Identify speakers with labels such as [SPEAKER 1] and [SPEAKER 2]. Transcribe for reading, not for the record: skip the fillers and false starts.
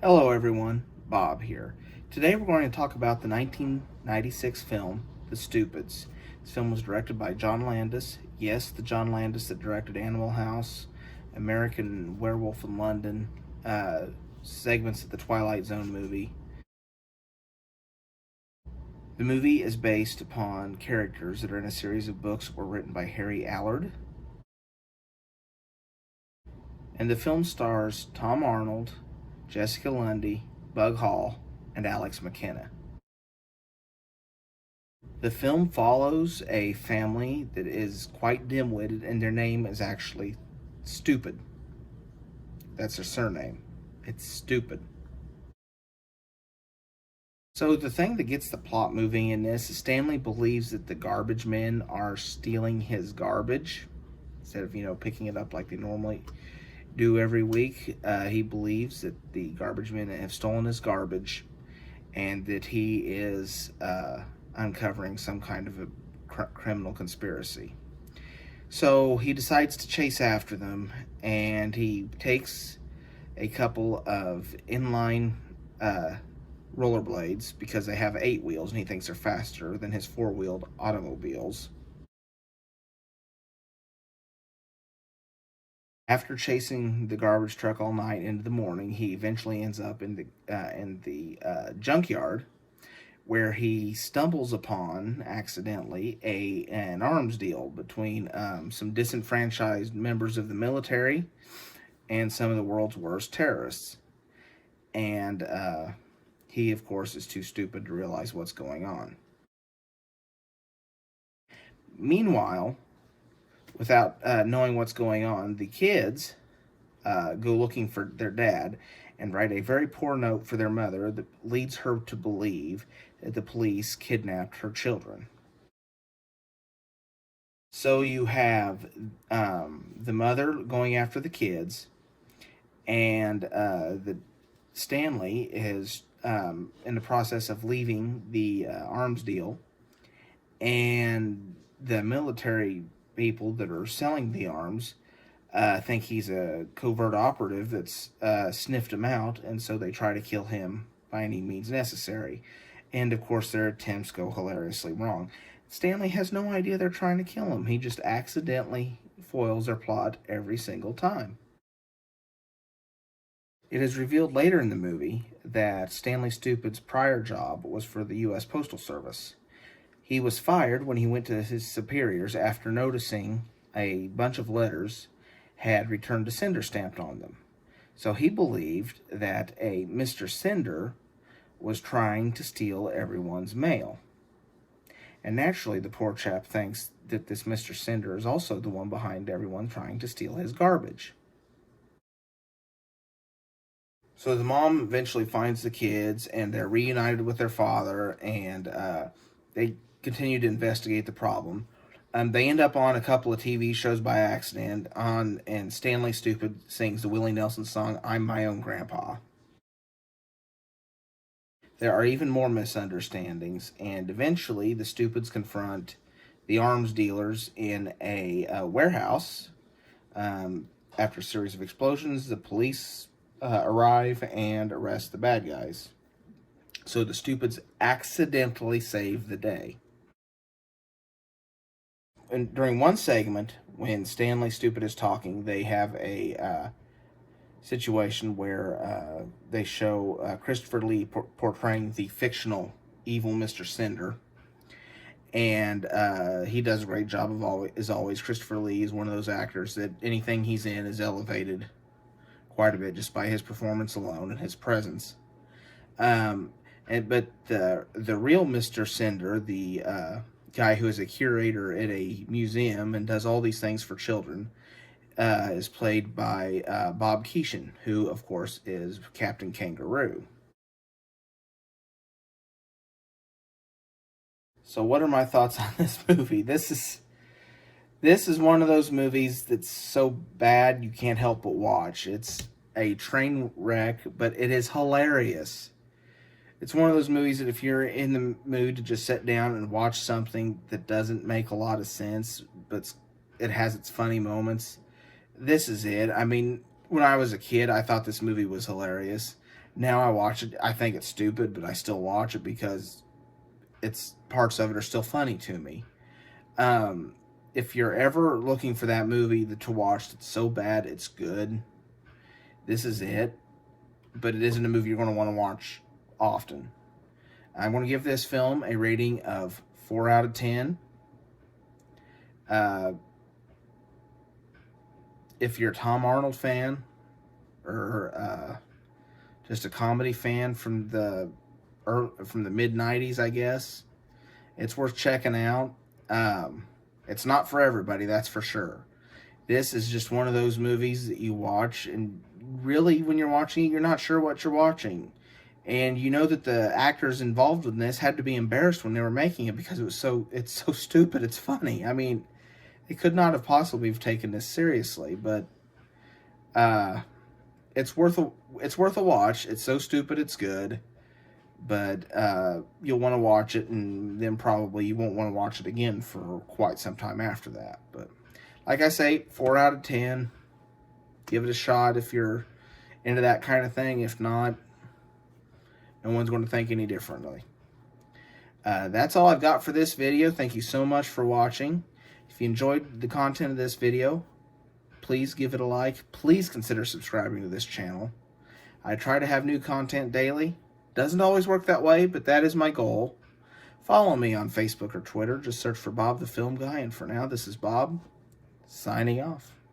[SPEAKER 1] Hello everyone, Bob here. Today we're going to talk about the 1996 film, The Stupids. This film was directed by John Landis. Yes, the John Landis that directed Animal House, American Werewolf in London, segments of the Twilight Zone movie. The movie is based upon characters that are in a series of books that were written by Harry Allard. And the film stars Tom Arnold, Jessica Lundy, Bug Hall, and Alex McKenna. The film follows a family that is quite dim-witted, and their name is actually Stupid. That's their surname. It's Stupid. So the thing that gets the plot moving in this is Stanley believes that the garbage men are stealing his garbage instead of, picking it up like they normally do every week. He believes that the garbage men have stolen his garbage and that he is uncovering some kind of a criminal conspiracy. So he decides to chase after them, and he takes a couple of inline rollerblades because they have 8 wheels, and he thinks they're faster than his 4-wheeled automobiles. After chasing the garbage truck all night into the morning, he eventually ends up in the junkyard, where he stumbles upon accidentally an arms deal between some disenfranchised members of the military and some of the world's worst terrorists. And he, of course, is too stupid to realize what's going on. Meanwhile, without knowing what's going on, the kids go looking for their dad and write a very poor note for their mother that leads her to believe that the police kidnapped her children. So you have the mother going after the kids, and the Stanley is in the process of leaving the arms deal, and the military people that are selling the arms think he's a covert operative that's sniffed him out, and so they try to kill him by any means necessary. And of course, their attempts go hilariously wrong. Stanley has no idea they're trying to kill him. He just accidentally foils their plot every single time. It is revealed later in the movie that Stanley Stupid's prior job was for the U.S. Postal Service. He was fired when he went to his superiors after noticing a bunch of letters had return to sender stamped on them. So he believed that a Mr. Sender was trying to steal everyone's mail. And naturally, the poor chap thinks that this Mr. Sender is also the one behind everyone trying to steal his garbage. So the mom eventually finds the kids, and they're reunited with their father, and they continue to investigate the problem. They end up on a couple of TV shows by accident, and Stanley Stupid sings the Willie Nelson song, "I'm My Own Grandpa." There are even more misunderstandings, and eventually the Stupids confront the arms dealers in a warehouse. After a series of explosions, the police arrive and arrest the bad guys. So the Stupids accidentally save the day. And during one segment, when Stanley Stupid is talking, they have a situation where they show Christopher Lee portraying the fictional evil Mr. Cinder, and he does a great job as always. Christopher Lee is one of those actors that anything he's in is elevated quite a bit just by his performance alone and his presence. But the real Mr. Cinder, the guy who is a curator at a museum and does all these things for children, is played by Bob Keeshan, who, of course, is Captain Kangaroo. So what are my thoughts on this movie? This is one of those movies that's so bad you can't help but watch. It's a train wreck, but it is hilarious. It's one of those movies that if you're in the mood to just sit down and watch something that doesn't make a lot of sense, but it has its funny moments, this is it. I mean, when I was a kid, I thought this movie was hilarious. Now I watch it, I think it's stupid, but I still watch it because it's parts of it are still funny to me. If you're ever looking for that movie to watch that's so bad it's good, this is it. But it isn't a movie you're going to want to watch often. I'm going to give this film a rating of 4 out of 10. If you're a Tom Arnold fan, or just a comedy fan from the mid 90s, I guess, it's worth checking out. It's not for everybody, that's for sure. This is just one of those movies that you watch, and really, when you're watching it, you're not sure what you're watching. And you know that the actors involved in this had to be embarrassed when they were making it because it's so stupid, it's funny. I mean, they could not have possibly taken this seriously, but it's worth a watch. It's so stupid, it's good. But you'll want to watch it, and then probably you won't want to watch it again for quite some time after that. But like I say, 4 out of 10. Give it a shot if you're into that kind of thing. If not, no one's going to think any differently. That's all I've got for this video. Thank you so much for watching. If you enjoyed the content of this video, please give it a like. Please consider subscribing to this channel. I try to have new content daily. Doesn't always work that way, but that is my goal. Follow me on Facebook or Twitter. Just search for Bob the Film Guy. And for now, this is Bob, signing off.